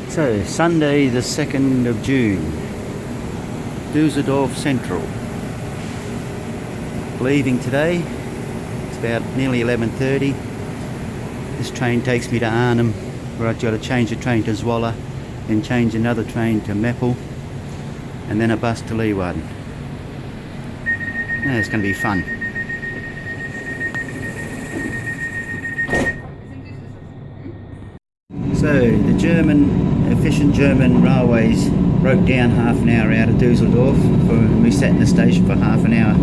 So, Sunday the 2nd of June, Dusseldorf Central. Leaving today, it's about nearly 11:30. This train takes me to Arnhem, where I've got to change the train to Zwolle, then change another train to Meppel, and then a bus to Leeuwarden. Yeah, it's going to be fun. So, the efficient German railways broke down half an hour out of Dusseldorf. We sat in the station for half an hour.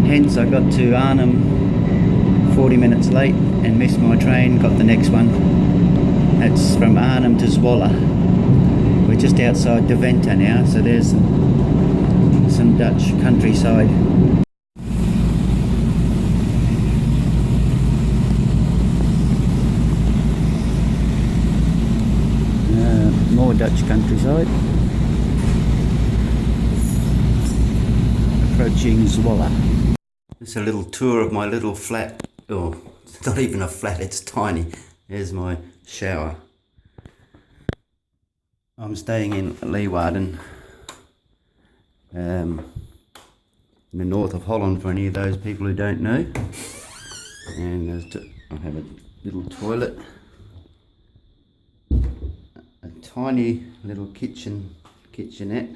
Hence, I got to Arnhem 40 minutes late and missed my train, got the next one. That's from Arnhem to Zwolle. We're just outside Deventer now, so there's some Dutch countryside. More Dutch countryside. Approaching Zwolle. It's a little tour of my little flat. Oh, it's not even a flat, it's tiny. There's my shower. I'm staying in Leeuwarden, in the north of Holland, for any of those people who don't know. And I have a little toilet. A tiny little kitchenette,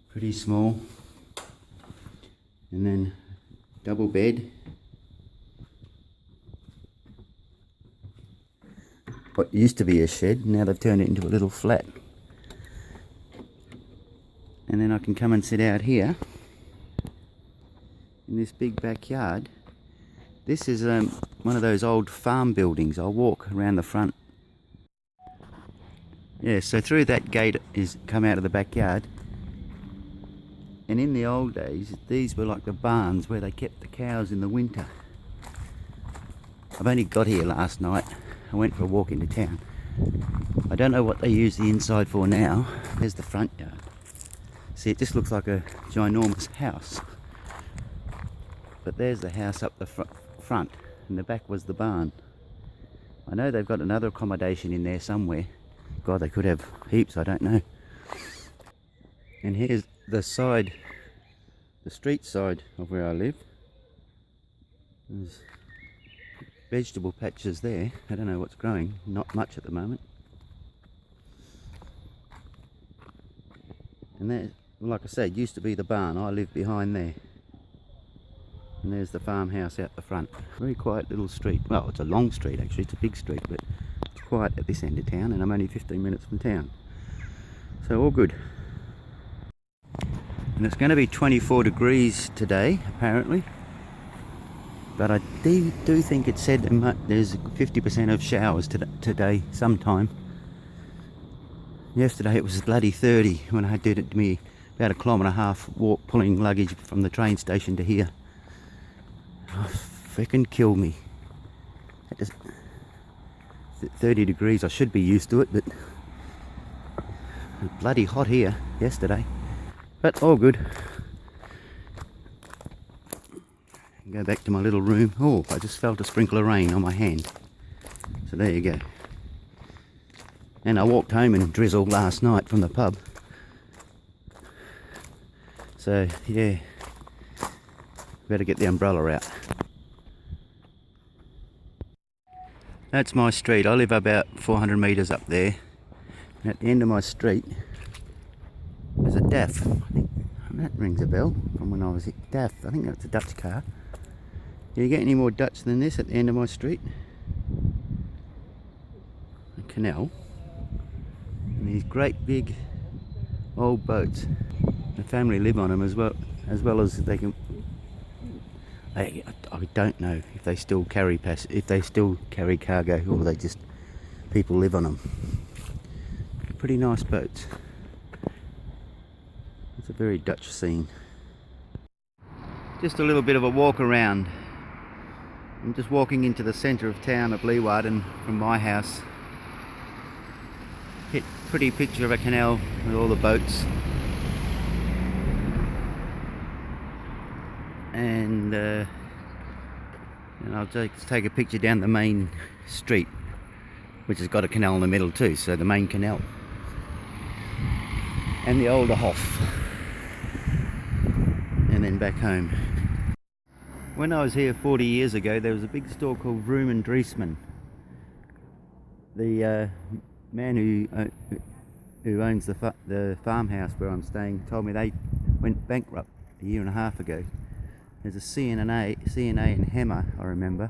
pretty small, and then double bed. What used to be a shed, now they've turned it into a little flat. And then I can come and sit out here in this big backyard. This is one of those old farm buildings. I'll walk around the front. Yeah, so through that gate is come out of the backyard. And in the old days, these were like the barns where they kept the cows in the winter. I've only got here last night. I went for a walk into town. I don't know what they use the inside for now. There's the front yard. See, it just looks like a ginormous house. But there's the house up the front, and the back was the barn. I know they've got another accommodation in there somewhere. God, they could have heaps, I don't know. And here's the side, the street side of where I live. There's vegetable patches there. I don't know what's growing, not much at the moment. And there, like I said, used to be the barn. I live behind there. And there's the farmhouse out the front. Very quiet little street. Well, it's a long street actually, it's a big street, but it's quiet at this end of town, and I'm only 15 minutes from town. So all good. And it's going to be 24 degrees today, apparently. But I do think it said there's 50% of showers today, sometime. Yesterday it was bloody 30 when I did it to me, about 1.5 kilometre walk pulling luggage from the train station to here. Oh, frickin' kill me. 30 degrees, I should be used to it, but bloody hot here yesterday. But all good. Go back to my little room. Oh, I just felt a sprinkle of rain on my hand. So there you go. And I walked home in drizzle last night from the pub. So yeah, better get the umbrella out. That's my street. I live about 400 metres up there. And at the end of my street, there's a DAF. I think that rings a bell from when I was at DAF. I think that's a Dutch car. Do you get any more Dutch than this at the end of my street? A canal. And these great big old boats. The family live on them as well as they can. I don't know if they still carry cargo, or they just people live on them. Pretty nice boats. It's a very Dutch scene. Just a little bit of a walk around. I'm just walking into the centre of town of Leeuwarden from my house. Pretty picture of a canal with all the boats. And And I'll just take a picture down the main street, which has got a canal in the middle too, so the main canal. And the older Hof. And then back home. When I was here 40 years ago, there was a big store called Vroom and Driesman. The man who owns the farmhouse where I'm staying told me they went bankrupt a year and a half ago. There's a C&A in Hemmer, I remember.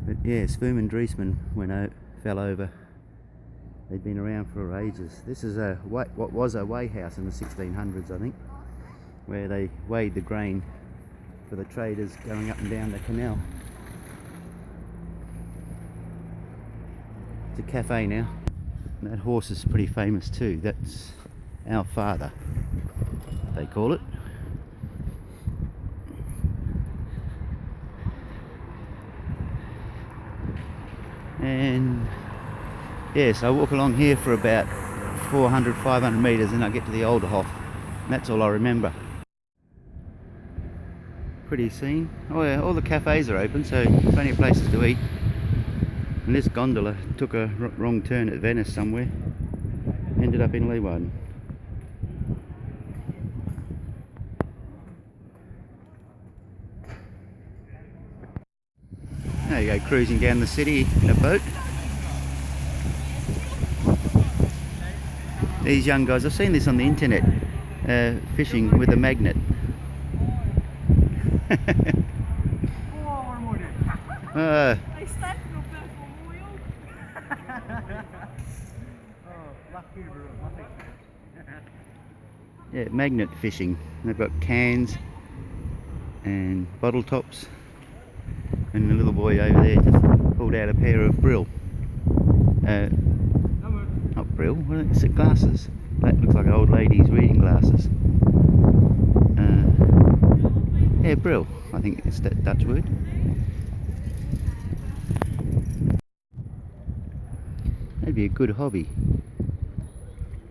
But yes, Vroom and Driesman fell over. They'd been around for ages. This is what was a weigh house in the 1600s, I think, where they weighed the grain for the traders going up and down the canal. It's a cafe now. And that horse is pretty famous too. That's our father, they call it. And yes, I walk along here for about 400, 500 metres and I get to the older Hof. And that's all I remember. Pretty scene. Oh yeah, all the cafes are open, so plenty of places to eat. And this gondola took a wrong turn at Venice somewhere. Ended up in Leeuwarden. There you go, cruising down the city in a boat. These young guys, I've seen this on the internet, fishing with a magnet. Yeah, magnet fishing. They've got cans and bottle tops, and the little boy over there just pulled out a pair of brill. Not brill, what is it? Glasses. That looks like old ladies' reading glasses. Yeah, brill. I think it's that Dutch word. That'd be a good hobby.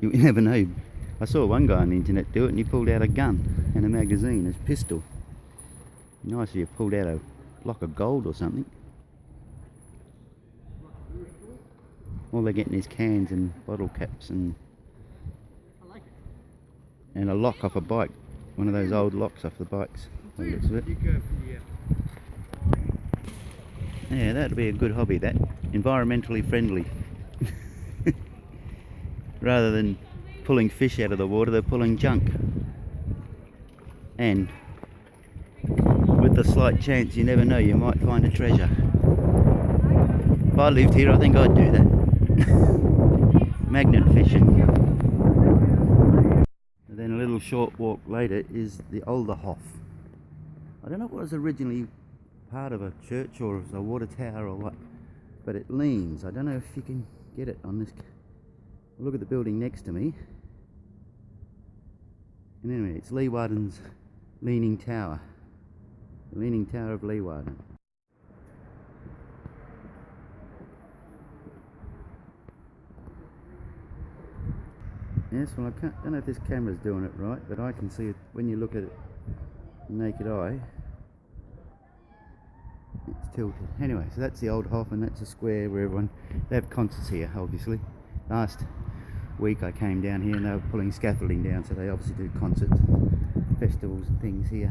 You never know. I saw one guy on the internet do it and he pulled out a gun and a magazine, his pistol. Nice if you pulled out a block of gold or something. All they're getting is cans and bottle caps and a lock off a bike. One of those old locks off the bikes. Yeah, that'd be a good hobby, that. Environmentally friendly. Rather than pulling fish out of the water, they're pulling junk. And with the slight chance, you never know, you might find a treasure. If I lived here, I think I'd do that. Magnet fishing. And then a little short walk later is the older Hof. I don't know if it was originally part of a church or a water tower or what, but it leans. I don't know if you can get it on this. Look at the building next to me. And anyway, it's Leeuwarden's Leaning Tower. The Leaning Tower of Leeuwarden. Yes, well I don't know if this camera's doing it right, but I can see it when you look at it naked eye. It's tilted. Anyway, so that's the old Hof, and that's a square where they have concerts here, obviously. Last week I came down here and they were pulling scaffolding down, so they obviously do concerts, festivals and things here.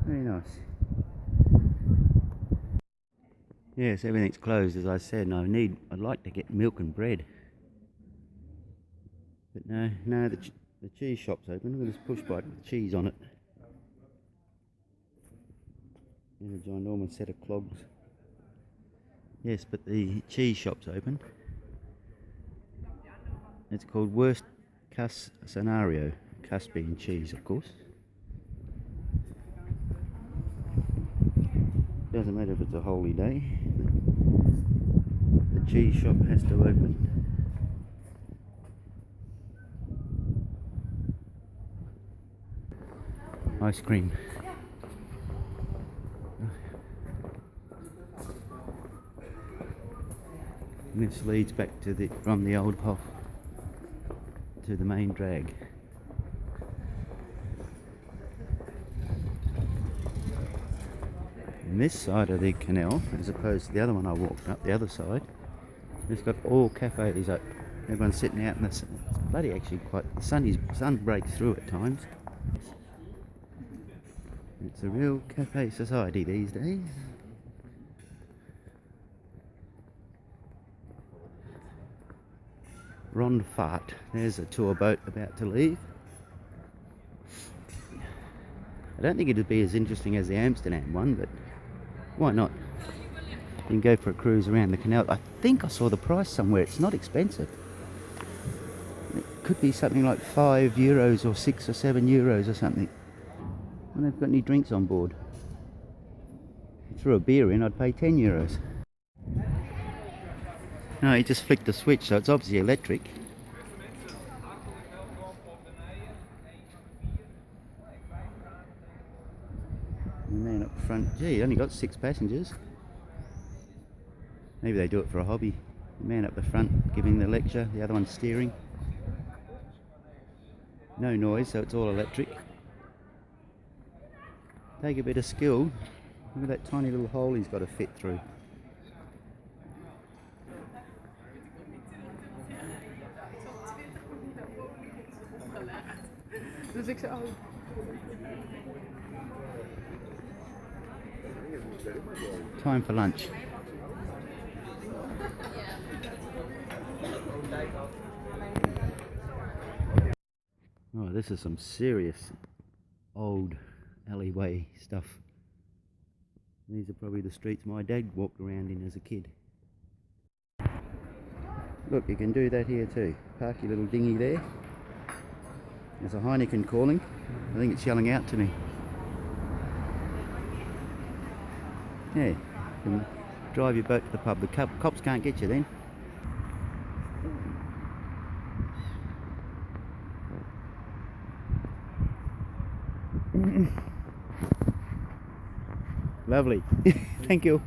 Very nice. Yes, everything's closed as I said, and I'd like to get milk and bread. But no, the cheese shop's open. Look at this push bike with cheese on it. And a ginormous set of clogs. Yes, but the cheese shop's open. It's called Worst Cuss Scenario. Cuss being cheese, of course. Doesn't matter if it's a holy day. The cheese shop has to open. Ice cream. And this leads back to from the old Hof to the main drag. And this side of the canal, as opposed to the other one I walked up, the other side, it's got all cafes open. Everyone's sitting out in the sun. It's bloody actually quite, the sun breaks through at times. It's a real cafe society these days. Rondvaart, there's a tour boat about to leave. I don't think it'd be as interesting as the Amsterdam one, but why not? You can go for a cruise around the canal. I think I saw the price somewhere. It's not expensive. It could be something like €5 or €6 or €7 or something. I don't know if they've got any drinks on board. If you threw a beer in, I'd pay €10. No, he just flicked the switch, so it's obviously electric. The man up front, gee, only got 6 passengers. Maybe they do it for a hobby. The man up the front giving the lecture, the other one steering. No noise, so it's all electric. Take a bit of skill. Look at that tiny little hole he's got to fit through. Dus ik zei, oh. Time for lunch. Oh, this is some serious old alleyway stuff. These are probably the streets my dad walked around in as a kid. Look, you can do that here too. Park your little dinghy there. There's a Heineken calling. I think it's yelling out to me. Yeah, you can drive your boat to the pub. The cops can't get you then. Lovely. Thank you.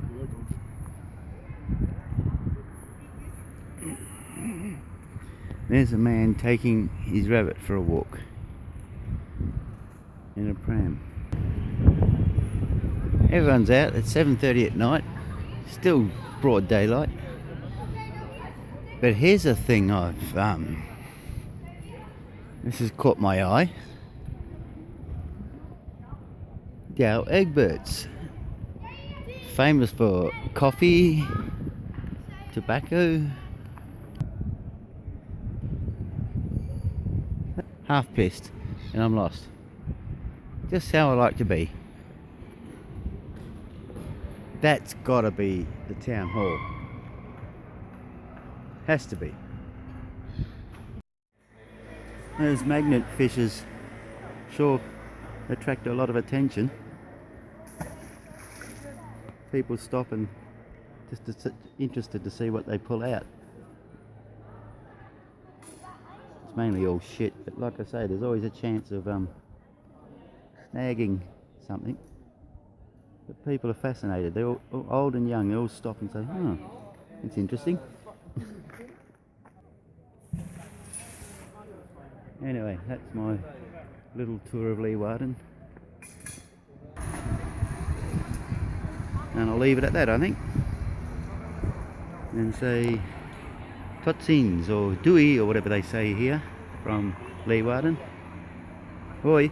There's a man taking his rabbit for a walk in a pram. Everyone's out. It's 7:30 at night. Still broad daylight. But here's a thing this has caught my eye. Dow Egberts, famous for coffee, tobacco. Half pissed and I'm lost. Just how I like to be. That's gotta be the town hall. Has to be. Those magnet fishes sure attract a lot of attention. People stop and just interested to see what they pull out. It's mainly all shit, but like I say, there's always a chance of snagging something. But people are fascinated. They're all old and young. They all stop and say, "Oh, it's interesting." Anyway, that's my little tour of Leeuwarden. And I'll leave it at that, I think. And say tot ziens or doei or whatever they say here from Leeuwarden. Hoi.